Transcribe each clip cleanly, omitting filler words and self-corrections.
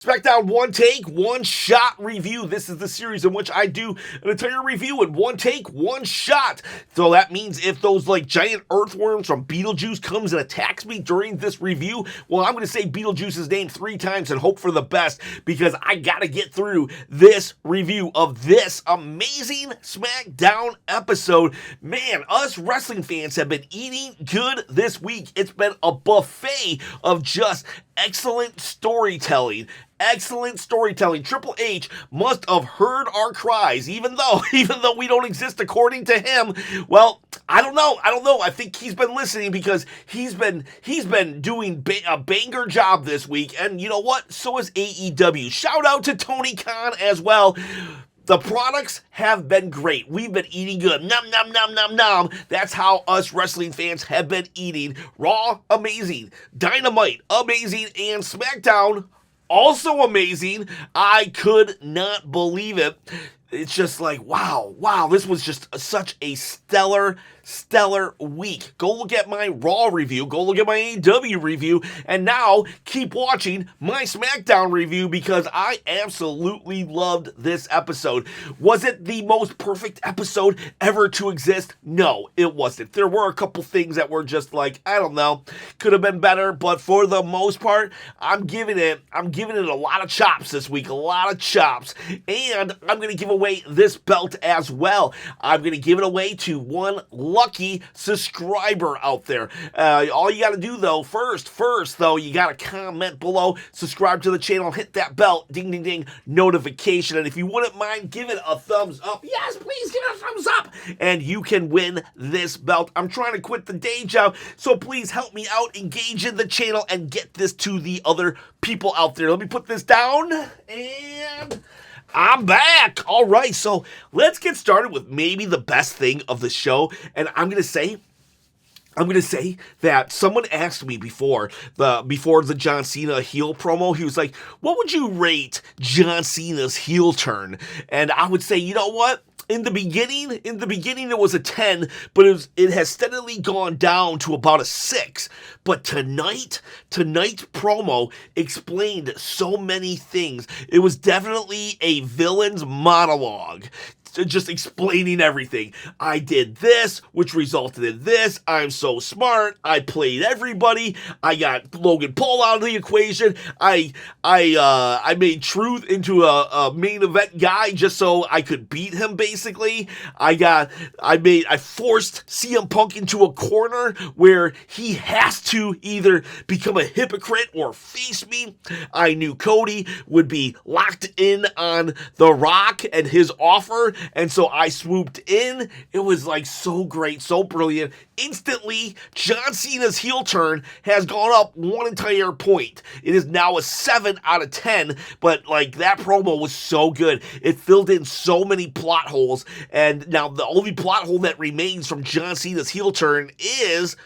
Smackdown One Take, One Shot Review. This is the series in which I do an entire review in one take, one shot. So that means if those like giant earthworms from Beetlejuice comes and attacks me during this review, well, I'm going to say Beetlejuice's name 3 times and hope for the best because I got to get through this review of this amazing Smackdown episode. Man, us wrestling fans have been eating good this week. It's been a buffet of just excellent storytelling. Excellent storytelling. Triple H must have heard our cries, even though we don't exist according to him. Well, I don't know. I think he's been listening because he's been doing a banger job this week. And you know what? So is AEW. Shout out to Tony Khan as well. The products have been great. We've been eating good. Nom, nom, nom, nom, nom. That's how us wrestling fans have been eating. Raw, amazing. Dynamite, amazing. And Smackdown, also amazing. I could not believe it. It's just like, wow, this was just such a stellar week. Go look at my Raw review, go look at my AEW review, and now keep watching my SmackDown review because I absolutely loved this episode. Was it the most perfect episode ever to exist? No, it wasn't. There were a couple things that were just like, I don't know, could have been better, but for the most part, I'm giving it a lot of chops this week, a lot of chops, and I'm going to give away this belt as well. I'm going to give it away to one lucky subscriber out there. All you got to do though, first though, you got to comment below, subscribe to the channel, hit that bell, ding ding ding, notification, and if you wouldn't mind, give it a thumbs up. Yes, please give it a thumbs up, and you can win this belt. I'm trying to quit the day job, so please help me out, engage in the channel, and get this to the other people out there. Let me put this down, and I'm back. All right, so let's get started with maybe the best thing of the show, and I'm gonna say that someone asked me before the John Cena heel promo. He was like, "What would you rate John Cena's heel turn?" And I would say, you know what? In the beginning, it was a 10, but it has steadily gone down to about a 6. But tonight's promo explained so many things. It was definitely a villain's monologue, just explaining everything. I did this, which resulted in this. I'm so smart. I played everybody. I got Logan Paul out of the equation. I made Truth into a main event guy just so I could beat him, basically. I forced CM Punk into a corner where he has to either become a hypocrite or face me. I knew Cody would be locked in on The Rock and his offer, and so I swooped in. It was like so great, so brilliant. Instantly, John Cena's heel turn has gone up 1 entire point. It is now a 7 out of 10, but like that promo was so good. It filled in so many plot holes, and now the only plot hole that remains from John Cena's heel turn is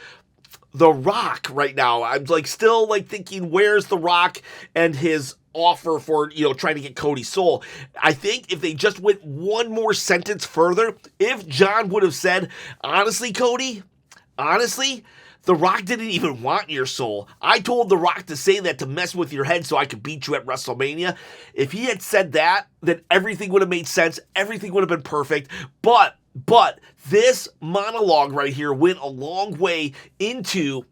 The Rock right now. I'm like still like thinking, where's The Rock and his offer for, trying to get Cody's soul? I think if they just went one more sentence further, if John would have said, honestly, Cody, The Rock didn't even want your soul. I told The Rock to say that to mess with your head so I could beat you at WrestleMania. If he had said that, then everything would have made sense. Everything would have been perfect. But this monologue right here went a long way into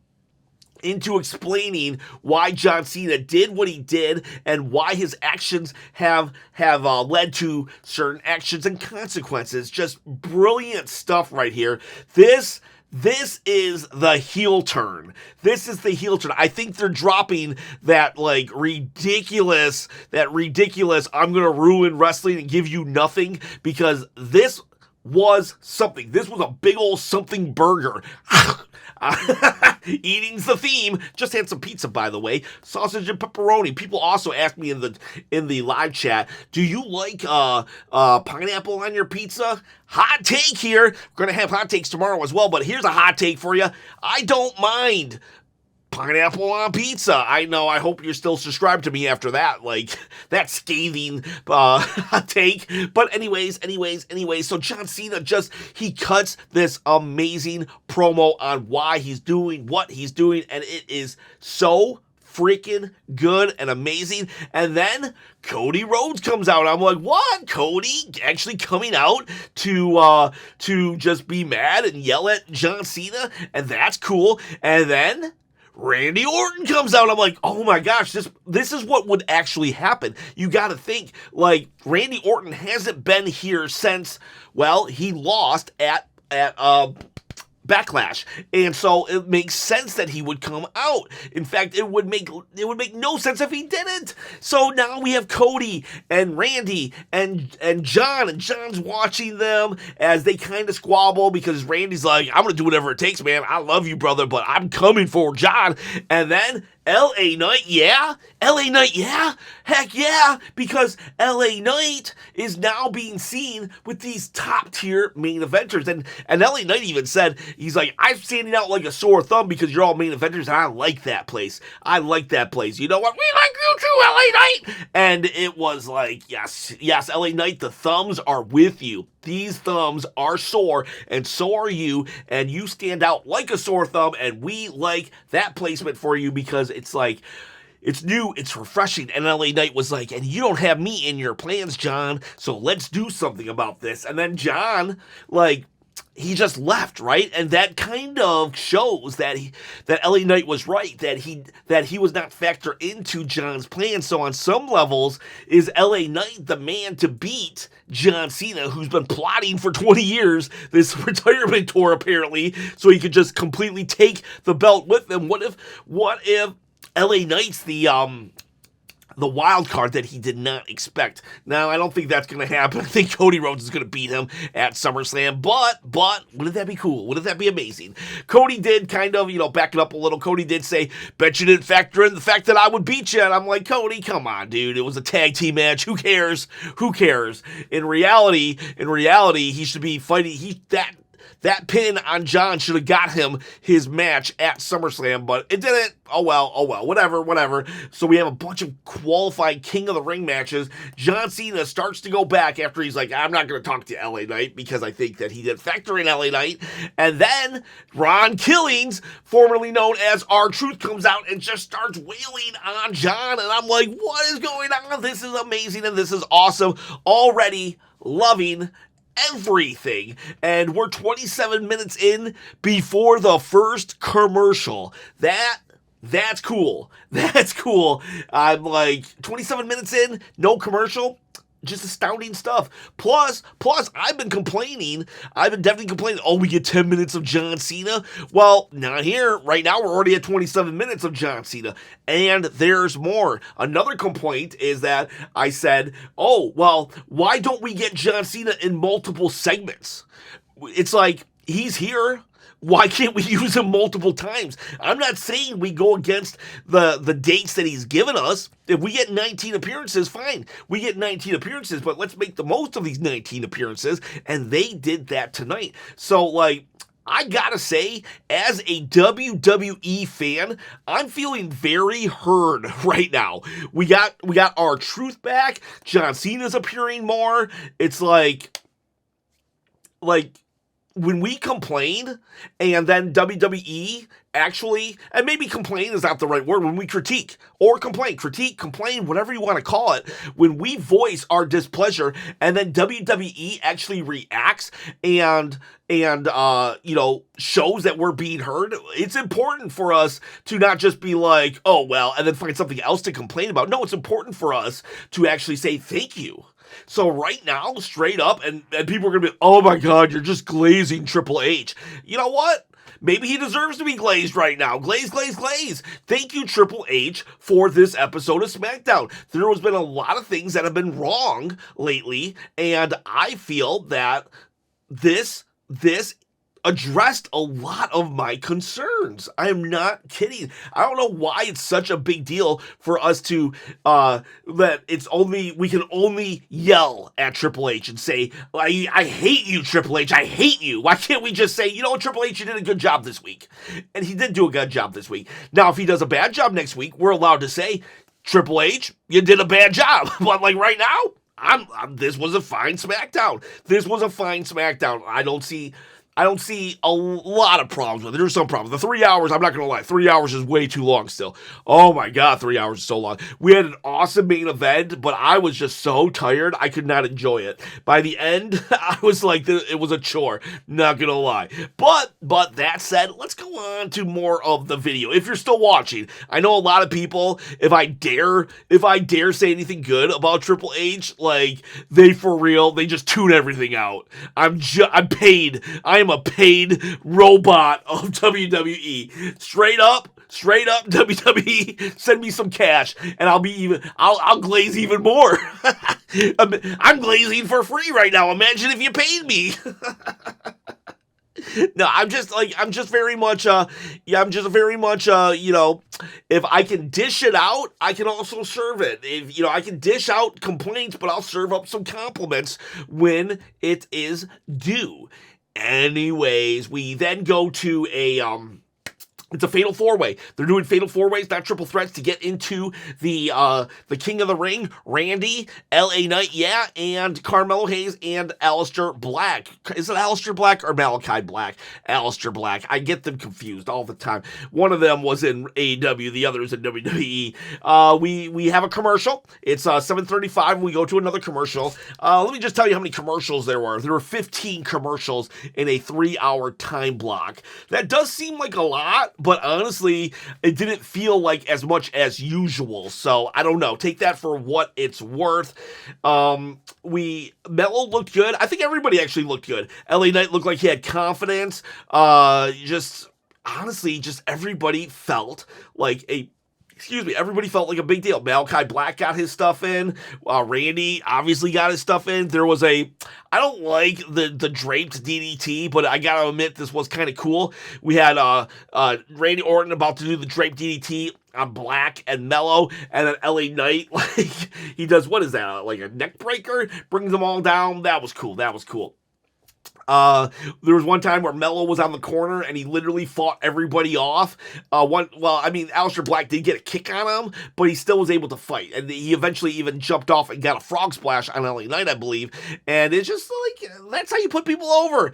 explaining why John Cena did what he did and why his actions have led to certain actions and consequences. Just brilliant stuff right here. This is the heel turn. This is the heel turn. I think they're dropping that ridiculous, I'm going to ruin wrestling and give you nothing, because this was something. This was a big old something burger. Eating's the theme. Just had some pizza, by the way. Sausage and pepperoni. People also asked me in the live chat, do you like pineapple on your pizza? Hot take here. We're going to have hot takes tomorrow as well, but here's a hot take for you. I don't mind pineapple on pizza. I know, I hope you're still subscribed to me after that, that scathing take. But anyways, so John Cena he cuts this amazing promo on why he's doing what he's doing, and it is so freaking good and amazing. And then Cody Rhodes comes out. I'm like, what? Cody actually coming out to just be mad and yell at John Cena, and that's cool. And then Randy Orton comes out. I'm like, oh my gosh, this is what would actually happen. You got to think, like, Randy Orton hasn't been here since, well, he lost at Backlash, and so it makes sense that he would come out. In fact, it would make no sense if he didn't. So now we have Cody and Randy and John, and John's watching them as they kind of squabble because Randy's like, I'm gonna do whatever it takes, man. I love you, brother, but I'm coming for John. And then LA Knight, yeah? LA Knight, yeah? Heck yeah, because LA Knight is now being seen with these top-tier main eventers. And LA Knight even said, he's like, I'm standing out like a sore thumb because you're all main eventers, and I like that place. I like that place. You know what? We like you too, LA Knight! And it was like, yes, LA Knight, the thumbs are with you. These thumbs are sore, and so are you, and you stand out like a sore thumb, and we like that placement for you because it's like, it's new, it's refreshing. And LA Knight was like, and you don't have me in your plans, John, so let's do something about this. And then John, like, he just left, right? And that kind of shows that LA Knight was right, that he was not factored into John's plan. So on some levels, is LA Knight the man to beat John Cena, who's been plotting for 20 years, this retirement tour apparently, so he could just completely take the belt with him? What if LA Knight's the wild card that he did not expect? Now, I don't think that's going to happen. I think Cody Rhodes is going to beat him at SummerSlam, but wouldn't that be cool? Wouldn't that be amazing? Cody did kind of, back it up a little. Cody did say, bet you didn't factor in the fact that I would beat you. And I'm like, Cody, come on, dude. It was a tag team match. Who cares? In reality, he should be fighting. That pin on John should have got him his match at SummerSlam, but it didn't. Oh well, whatever. So we have a bunch of qualified King of the Ring matches. John Cena starts to go back after he's like, I'm not going to talk to LA Knight because I think that he did factor in LA Knight. And then Ron Killings, formerly known as rtruth, comes out and just starts wailing on John. And I'm like, what is going on? This is amazing and this is awesome. Already loving everything, and we're 27 minutes in before the first commercial. That's cool. I'm like 27 minutes in, no commercial. Just astounding stuff. Plus, I've been definitely complaining, oh, we get 10 minutes of John Cena. Well, not here. Right now, we're already at 27 minutes of John Cena. And there's more. Another complaint is that I said, oh, well, why don't we get John Cena in multiple segments? It's like, he's here. Why can't we use him multiple times? I'm not saying we go against the dates that he's given us. If we get 19 appearances, fine. We get 19 appearances, but let's make the most of these 19 appearances. And they did that tonight. So, like, I gotta say, as a WWE fan, I'm feeling very heard right now. We got rtruth back. John Cena's appearing more. It's like when we complain, and then WWE actually, and maybe complain is not the right word, when we critique, complain, whatever you want to call it, when we voice our displeasure, and then WWE actually reacts and shows that we're being heard, it's important for us to not just be like, oh, well, and then find something else to complain about. No, it's important for us to actually say thank you. So right now, straight up, and people are going to be, oh my God, you're just glazing Triple H. You know what? Maybe he deserves to be glazed right now. Glaze. Thank you, Triple H, for this episode of Smackdown. There has been a lot of things that have been wrong lately, and I feel that this addressed a lot of my concerns. I am not kidding. I don't know why it's such a big deal for us to we can only yell at Triple H and say, I hate you, Triple H, I hate you. Why can't we just say, you know what, Triple H, you did a good job this week? And he did do a good job this week. Now, if he does a bad job next week, we're allowed to say, Triple H, you did a bad job. But like right now, this was a fine SmackDown. I don't see I don't see a lot of problems with it. There's some problems. The 3 hours, I'm not going to lie, 3 hours is way too long still. Oh my God, 3 hours is so long. We had an awesome main event, but I was just so tired, I could not enjoy it. By the end, I was like, it was a chore, not going to lie. But that said, let's go on to more of the video. If you're still watching, I know a lot of people, if I dare say anything good about Triple H, like, they just tune everything out. I'm paid. I am a paid robot of WWE. Straight up, WWE, send me some cash, and I'll glaze even more. I'm glazing for free right now. Imagine if you paid me. No, I'm just very much, if I can dish it out, I can also serve it. If, I can dish out complaints, but I'll serve up some compliments when it is due. Anyways, we then go to it's a fatal four-way. They're doing fatal four-ways, not triple threats, to get into the King of the Ring, Randy, LA Knight, and Carmelo Hayes and Aleister Black. Is it Aleister Black or Malachi Black? Aleister Black. I get them confused all the time. One of them was in AEW, the other is in WWE. We have a commercial. It's 7:35. We go to another commercial. Let me just tell you how many commercials there were. There were 15 commercials in a 3-hour time block. That does seem like a lot, but honestly, it didn't feel like as much as usual. So I don't know. Take that for what it's worth. Mello looked good. I think everybody actually looked good. LA Knight looked like he had confidence. Honestly, everybody felt like everybody felt like a big deal. Malachi Black got his stuff in. Randy obviously got his stuff in. There was I don't like the draped DDT, but I gotta admit this was kind of cool. We had Randy Orton about to do the draped DDT on Black and Mello, and then LA Knight, he does, what is that, like a neck breaker? Brings them all down. That was cool. There was one time where Mello was on the corner and he literally fought everybody off. Aleister Black did get a kick on him, but he still was able to fight. And he eventually even jumped off and got a frog splash on LA Knight, I believe. And it's just like, that's how you put people over,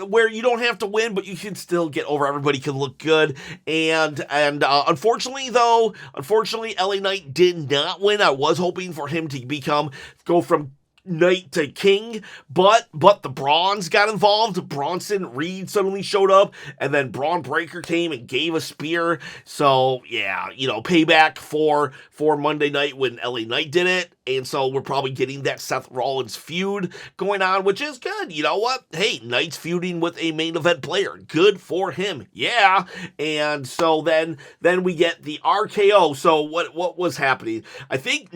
where you don't have to win, but you can still get over. Everybody can look good. And unfortunately, LA Knight did not win. I was hoping for him to go from Knight to King, but the Brawns got involved. Bronson Reed suddenly showed up, and then Braun Breaker came and gave a spear. So yeah, payback for Monday night when LA Knight did it. And so we're probably getting that Seth Rollins feud going on, which is good. You know what? Hey, Knight's feuding with a main event player. Good for him. Yeah. And so then we get the RKO. So what was happening? I think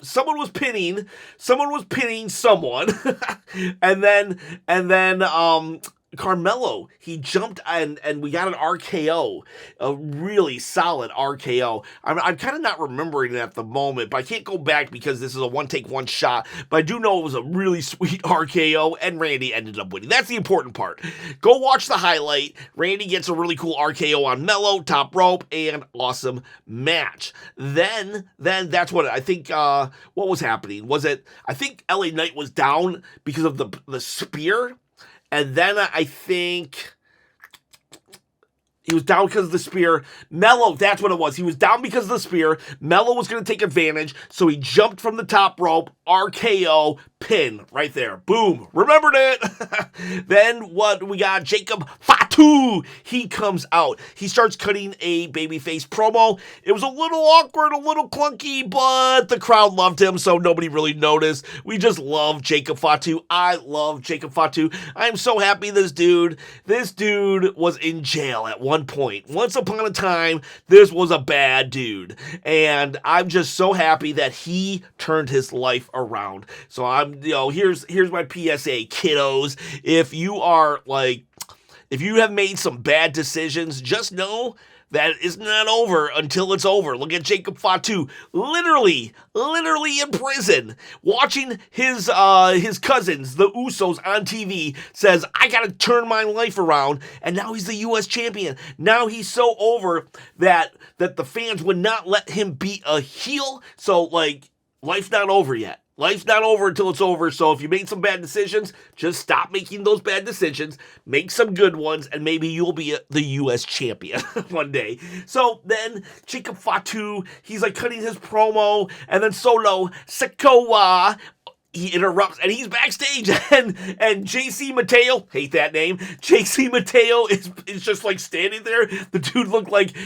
someone was pinning someone. and then Carmelo, he jumped and we got an RKO, a really solid RKO. I'm kind of not remembering it at the moment, but I can't go back because this is a one-take, one-shot. But I do know it was a really sweet RKO, and Randy ended up winning. That's the important part. Go watch the highlight. Randy gets a really cool RKO on Mello, top rope, and awesome match. Then that's what I think. What was happening? I think LA Knight was down because of the spear. And then I think he was down because of the spear. Mello, that's what it was. He was down because of the spear. Mello was going to take advantage, so he jumped from the top rope, RKO, pin right there. Boom. Remembered it. Then what we got? Jacob Fatu. He comes out. He starts cutting a babyface promo. It was a little awkward, a little clunky, but the crowd loved him, so nobody really noticed. We just love Jacob Fatu. I love Jacob Fatu. I'm so happy this dude was in jail at one point. Once upon a time, this was a bad dude. And I'm just so happy that he turned his life around. So here's my PSA, kiddos. If you have made some bad decisions, just know that it's not over until it's over. Look at Jacob Fatu, literally in prison, watching his cousins, the Usos, on TV, says, I gotta turn my life around, and now he's the U.S. champion. Now he's so over that the fans would not let him be a heel, so, life's not over yet. life's not over until it's over. So if you made some bad decisions, just stop making those bad decisions, make some good ones, and maybe you'll be the U.S. champion one day. So then Jacob Fatu, he's like cutting his promo, and then Solo Sikoa, he interrupts, and he's backstage, and JC Mateo, hate that name, JC Mateo is just like standing there. The dude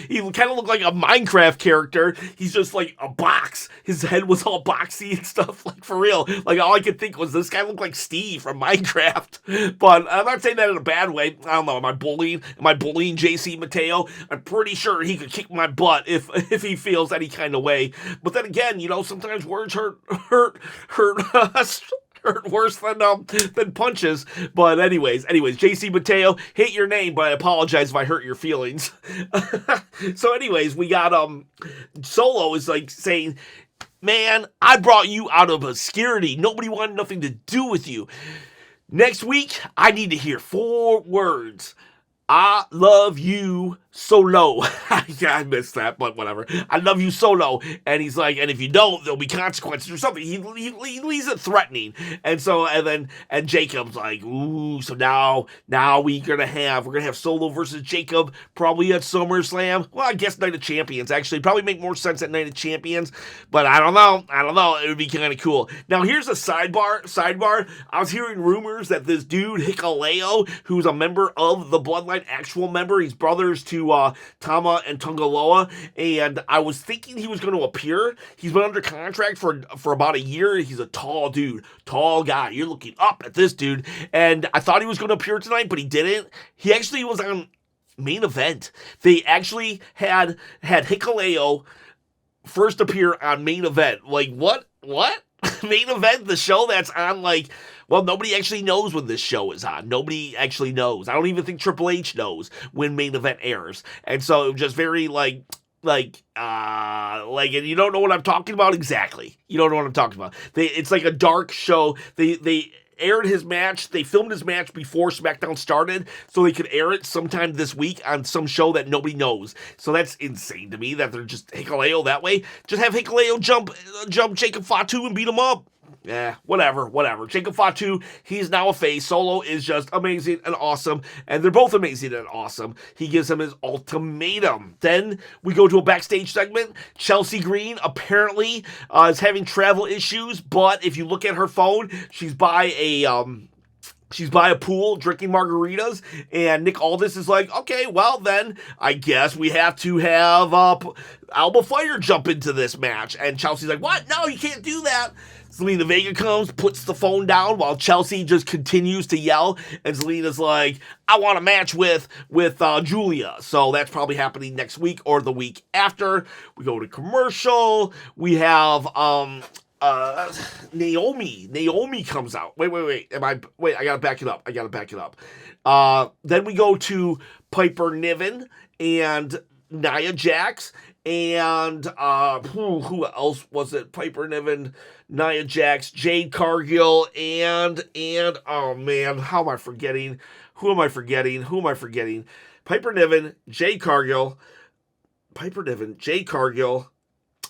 he kind of looked like a Minecraft character. He's just like a box. His head was all boxy and stuff, like for real. Like all I could think was this guy looked like Steve from Minecraft. But I'm not saying that in a bad way. I don't know, am I bullying JC Mateo? I'm pretty sure he could kick my butt if he feels any kind of way. But then again, sometimes words hurt worse than punches. But anyways, JC Mateo, hate your name, but I apologize if I hurt your feelings. So anyways, we got Solo is like saying, man, I brought you out of obscurity. Nobody wanted nothing to do with you. Next week, I need to hear 4 words. I love you, Solo. I missed that, but whatever. I love you, Solo. And he's like, and if you don't, there'll be consequences or something. He leaves it threatening. And so, and Jacob's like, ooh, so now we're gonna have Solo versus Jacob, probably at SummerSlam. Well, I guess Night of Champions, actually. Probably make more sense at Night of Champions. But I don't know. It would be kind of cool. Now, here's a sidebar. I was hearing rumors that this dude, Hikuleo, who's a member of the Bloodline, actual member, he's brothers to Tama and Tungaloa, and I was thinking he was going to appear. He's been under contract for about a year. He's a tall dude, tall guy. You're looking up at this dude, and I thought he was going to appear tonight, but he didn't. He actually was on Main Event. They actually had Hikuleo first appear on Main Event. Like, what? Main Event, the show that's on, nobody actually knows when this show is on. Nobody actually knows. I don't even think Triple H knows when Main Event airs. And so it was just very and you don't know what I'm talking about? Exactly. You don't know what I'm talking about. It's like a dark show. They aired his match. They filmed his match before Smackdown started so they could air it sometime this week on some show that nobody knows. So that's insane to me that they're just Hikuleo that way. Just have Hikuleo jump Jacob Fatu and beat him up. Yeah, whatever. Jacob Fatu, he's now a face. Solo is just amazing and awesome, and they're both amazing and awesome. He gives him his ultimatum. Then we go to a backstage segment. Chelsea Green apparently is having travel issues, but if you look at her phone, she's by a pool drinking margaritas, and Nick Aldis is like, okay, well then, I guess we have to have Alba Fire jump into this match. And Chelsea's like, what? No, you can't do that. Zelina Vega comes, puts the phone down while Chelsea just continues to yell, and Zelina's like, I want a match with Julia. So that's probably happening next week or the week after. We go to commercial. We have Naomi comes out. Wait. I gotta back it up. Then we go to Piper Niven and Nia Jax, and who else was it? Piper Niven, Nia Jax, Jade Cargill, and oh man, who am I forgetting? Piper Niven, Jade Cargill.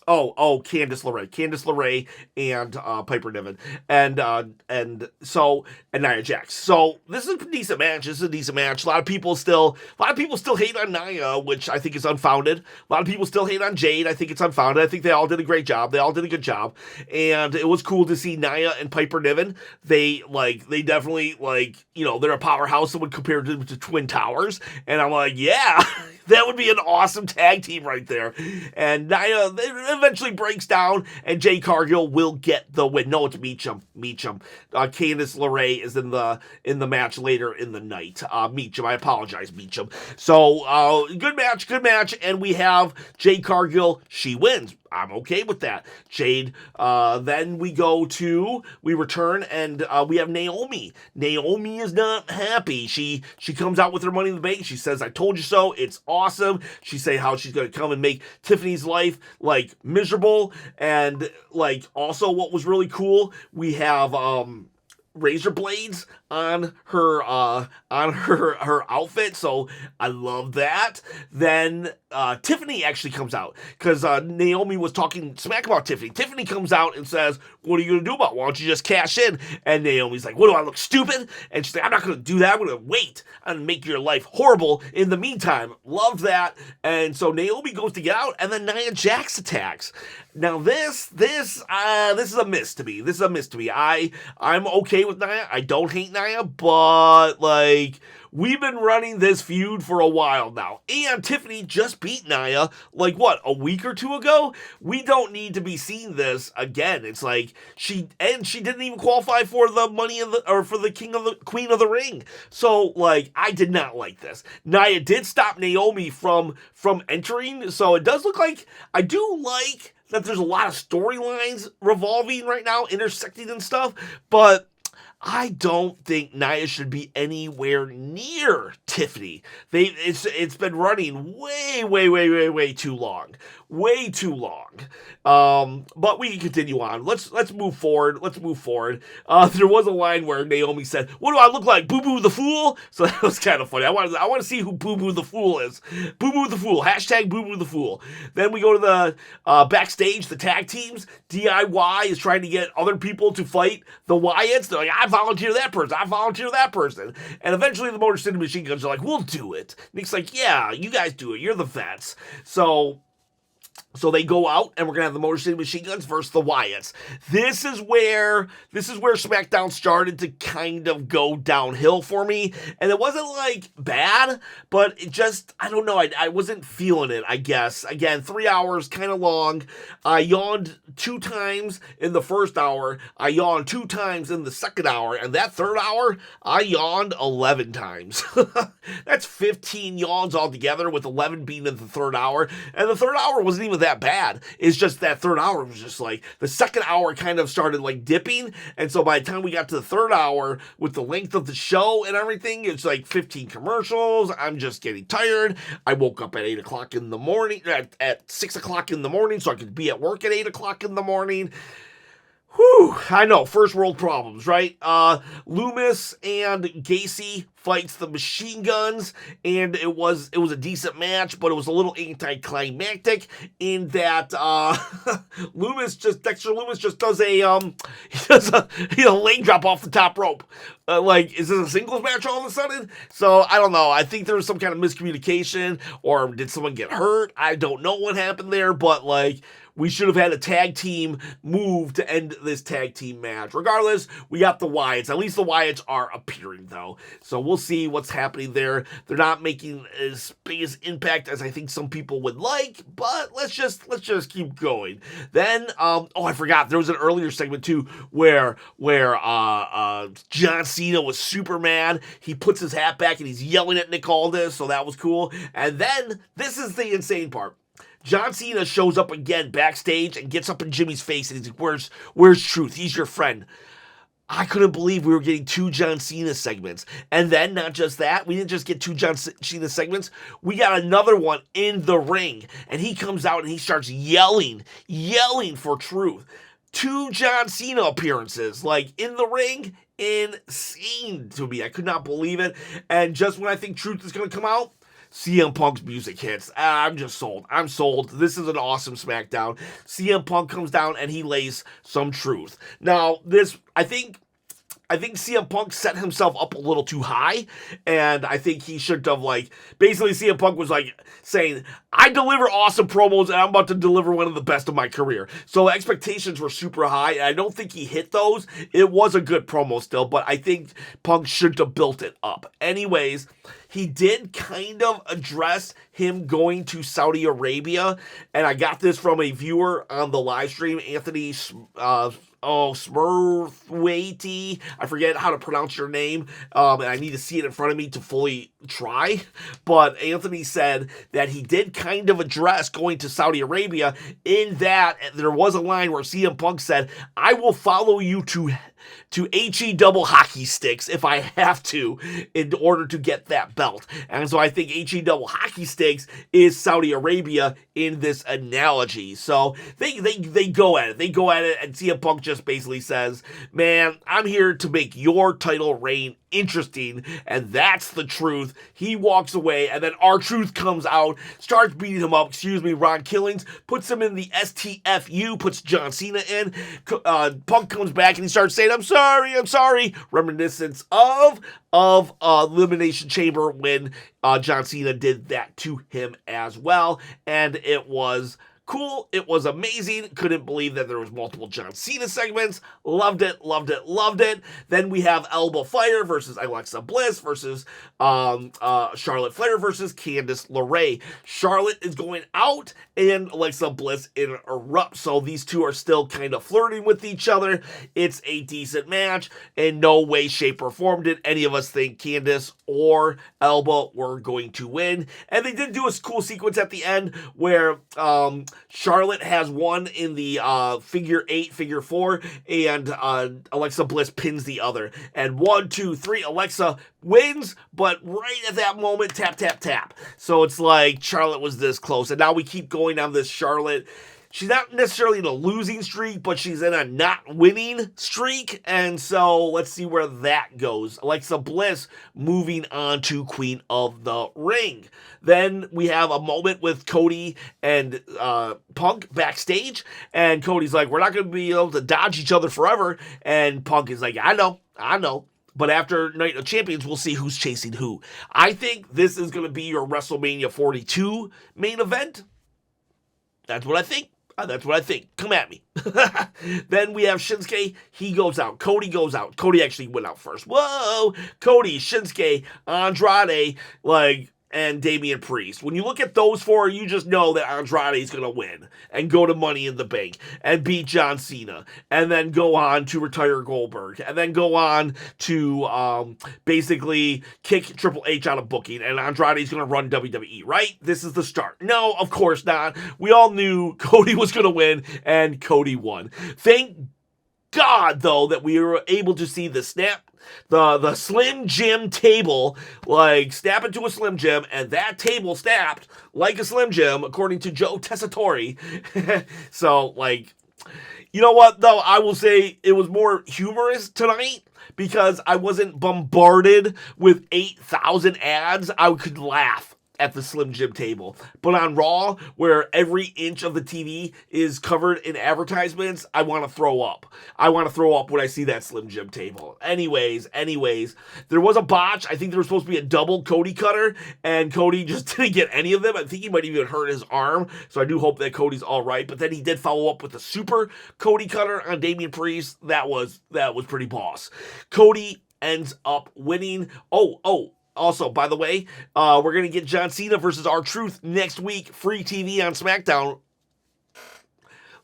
Candice LeRae, and Piper Niven, and Nia Jax. So this is a decent match. A lot of people still hate on Nia, which I think is unfounded. A lot of people still hate on Jade. I think it's unfounded. I think they all did a great job. They all did a good job, and it was cool to see Nia and Piper Niven. They definitely they're a powerhouse. Someone compared them to Twin Towers, and I'm like, yeah. That would be an awesome tag team right there. And Nia eventually breaks down, and Jade Cargill will get the win. No, it's Meacham. Candice LeRae is in the match later in the night. Meacham, I apologize, Meacham. So, good match, and we have Jade Cargill. She wins. I'm okay with that. Jade, then we return, and we have Naomi. Naomi is not happy. She comes out with her Money in the Bank. She says, I told you so. It's awesome. She say how she's going to come and make Tiffany's life, miserable. And, also what was really cool, we have, razor blades on her outfit, so I love that. Then Tiffany actually comes out because Naomi was talking smack about Tiffany. Tiffany comes out and says, "What are you gonna do about it? Why don't you just cash in?" And Naomi's like, "What, do I look stupid?" And she's like, "I'm not gonna do that. I'm gonna wait and make your life horrible in the meantime." Love that. And so Naomi goes to get out, and then Nia Jax attacks. Now this is a miss to me. This is a miss to me. I'm okay with Nia. I don't hate Nia, but like, we've been running this feud for a while now. And Tiffany just beat Nia, like what, a week or two ago? We don't need to be seeing this again. It's like she didn't even qualify for the for the Queen of the Ring. So like, I did not like this. Nia did stop Naomi from entering, so it does look like, I do like that there's a lot of storylines revolving right now, intersecting and stuff, but I don't think Nia should be anywhere near Tiffany. It's been running way too long. Way too long. But we can continue on. Let's move forward. There was a line where Naomi said, "What do I look like? Boo Boo the Fool?" So that was kind of funny. I want to see who Boo Boo the Fool is. Boo Boo the Fool. Hashtag Boo Boo the Fool. Then we go to the backstage, the tag teams. DIY is trying to get other people to fight the Wyatts. They're like, I volunteer that person. And eventually the Motor City Machine Guns are like, we'll do it. Nick's like, yeah, you guys do it. You're the vets. So they go out, and we're going to have the Motor City Machine Guns versus the Wyatts. This is where SmackDown started to kind of go downhill for me. And it wasn't, like, bad, but it just, I don't know, I wasn't feeling it, I guess. Again, 3 hours, kind of long. I yawned 2 times in the first hour. I yawned 2 times in the second hour. And that third hour, I yawned 11 times. That's 15 yawns altogether, with 11 being in the third hour. And the third hour wasn't even that bad. It's just that third hour was just like, the second hour kind of started like dipping, and so by the time we got to the third hour, with the length of the show and everything, it's like 15 commercials. I'm just getting tired. I woke up at 8 o'clock in the morning, at 6 o'clock in the morning, so I could be at work at 8 o'clock in the morning. Whew, I know, first world problems, right? Loomis and Gacy fights the Machine Guns, and it was a decent match, but it was a little anticlimactic in that Dexter Loomis just does a leg drop off the top rope. Like, is this a singles match all of a sudden? So I don't know. I think there was some kind of miscommunication, or did someone get hurt? I don't know what happened there, but like, we should have had a tag team move to end this tag team match. Regardless, we got the Wyatts. At least the Wyatts are appearing, though. So we'll see what's happening there. They're not making as big an impact as I think some people would like, but let's just keep going. Then, I forgot, there was an earlier segment too where John Cena was super mad. He puts his hat back and he's yelling at Nick Aldis, so that was cool. And then, this is the insane part. John Cena shows up again backstage and gets up in Jimmy's face and he's like, where's Truth? He's your friend. I couldn't believe we were getting 2 John Cena segments. And then, not just that, we didn't just get 2 John Cena segments, we got another one in the ring. And he comes out and he starts yelling for Truth. 2 John Cena appearances, like, in the ring. Insane to me. I could not believe it. And just when I think Truth is going to come out, CM Punk's music hits. I'm just sold. I'm sold. This is an awesome SmackDown. CM Punk comes down and he lays some truth. Now, I think CM Punk set himself up a little too high, and I think he should have, basically CM Punk was saying, I deliver awesome promos and I'm about to deliver one of the best of my career. So expectations were super high, and I don't think he hit those. It was a good promo still, but I think Punk should have built it up. Anyways, he did kind of address him going to Saudi Arabia, and I got this from a viewer on the live stream, Anthony Smurthwaity. I forget how to pronounce your name, and I need to see it in front of me to fully try. But Anthony said that he did kind of address going to Saudi Arabia, in that there was a line where CM Punk said, I will follow you to HE double hockey sticks if I have to in order to get that belt. belt. And so I think HE double hockey sticks is Saudi Arabia in this analogy. So they go at it. They go at it, and CM Punk just basically says, man, I'm here to make your title reign interesting, and that's the truth. He walks away, and then R-Truth comes out, starts beating him up. Ron Killings puts him in the STFU, puts John Cena in. Punk comes back and he starts saying, I'm sorry, reminiscence of Elimination Chamber when John Cena did that to him as well, and it was cool. It was amazing. Couldn't believe that there was multiple John Cena segments. Loved it. Then we have Elbow Fire versus Alexa Bliss versus Charlotte Flair versus Candice LeRae. Charlotte is going out and Alexa Bliss interrupts. So these two are still kind of flirting with each other. It's a decent match. In no way, shape, or form did any of us think Candice or Elbow were going to win. And they did do a cool sequence at the end where Charlotte has one in the figure 8, figure 4, and Alexa Bliss pins the other. And 1, 2, 3, Alexa wins, but right at that moment, tap, tap, tap. So it's like Charlotte was this close. And now we keep going on this Charlotte. She's not necessarily in a losing streak, but she's in a not winning streak. And so let's see where that goes. Alexa Bliss moving on to Queen of the Ring. Then we have a moment with Cody and Punk backstage. And Cody's like, we're not going to be able to dodge each other forever. And Punk is like, I know. But after Night of Champions, we'll see who's chasing who. I think this is going to be your WrestleMania 42 main event. That's what I think. Come at me. Then we have Shinsuke. He goes out. Cody goes out. Cody actually went out first. Whoa. Cody, Shinsuke, Andrade, and Damian Priest. When you look at those four, you just know that Andrade is going to win and go to Money in the Bank and beat John Cena and then go on to retire Goldberg and then go on to basically kick Triple H out of booking, and Andrade is going to run WWE, right? This is the start. No, of course not. We all knew Cody was going to win, and Cody won. Thank God, though, that we were able to see the Slim Jim table, snap into a Slim Jim, and that table snapped like a Slim Jim, according to Joe Tessitore. So, you know what, though? I will say it was more humorous tonight because I wasn't bombarded with 8,000 ads. I could laugh at the Slim Jim table. But on Raw, where every inch of the TV is covered in advertisements, I want to throw up. I want to throw up when I see that Slim Jim table. Anyways, there was a botch. I think there was supposed to be a double Cody cutter, and Cody just didn't get any of them. I think he might even hurt his arm, so I do hope that Cody's all right. But then he did follow up with a super Cody cutter on Damian Priest. That was pretty boss. Cody ends up winning. Also, by the way, we're going to get John Cena versus R-Truth next week, free TV on Smackdown.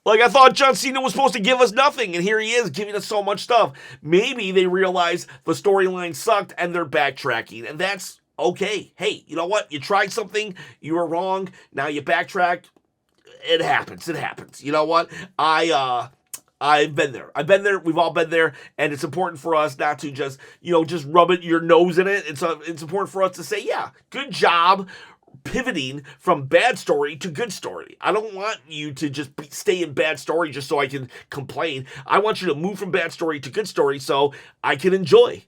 I thought John Cena was supposed to give us nothing, and here he is giving us so much stuff. Maybe they realize the storyline sucked and they're backtracking, and that's okay. Hey, you know what? You tried something, you were wrong, now you backtrack. It happens. You know what? I've been there. We've all been there. And it's important for us not to just rub your nose in it. It's important for us to say, yeah, good job pivoting from bad story to good story. I don't want you to just stay in bad story just so I can complain. I want you to move from bad story to good story so I can enjoy.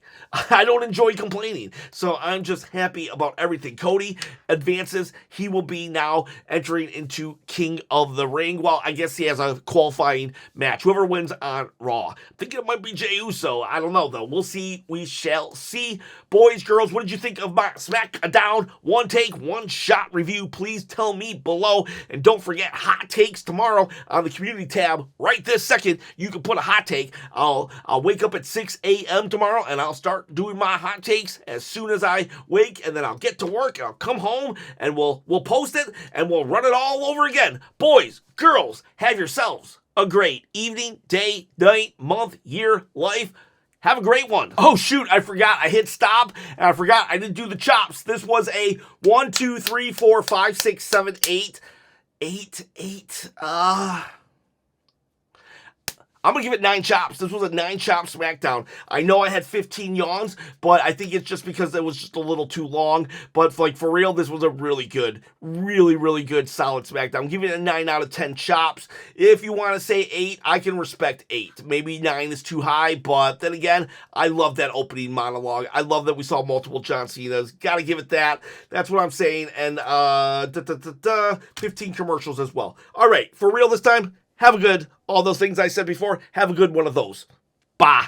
I don't enjoy complaining. So I'm just happy about everything. Cody advances. He will be now entering into King of the Ring. Well, I guess he has a qualifying match. Whoever wins on Raw. I'm thinking it might be Jey Uso. I don't know, though. We'll see. We shall see. Boys, girls, what did you think of my Smackdown one take, one shot review? Please tell me below. And don't forget, hot takes tomorrow on the community tab. Right this second, you can put a hot take. I'll wake up at 6 a.m. tomorrow, and I'll start doing my hot takes as soon as I wake, and then I'll get to work, and I'll come home, and we'll post it, and we'll run it all over again. Boys, girls, have yourselves a great evening, day, night, month, year, life. Have a great one. Oh, shoot, I forgot. I hit stop, and I forgot I didn't do the chops. This was a 1, 2, 3, 4, 5, 6, 7, 8. I'm going to give it 9 chops. This was a 9 chop SmackDown. I know I had 15 yawns, but I think it's just because it was just a little too long. But like for real, this was a really good, really good, solid SmackDown. I'm giving it a 9 out of 10 chops. If you want to say 8, I can respect 8. Maybe 9 is too high, but then again, I love that opening monologue. I love that we saw multiple John Cenas. Got to give it that. That's what I'm saying. And 15 commercials as well. All right, for real this time. Have a good, all those things I said before, have a good one of those. Bye.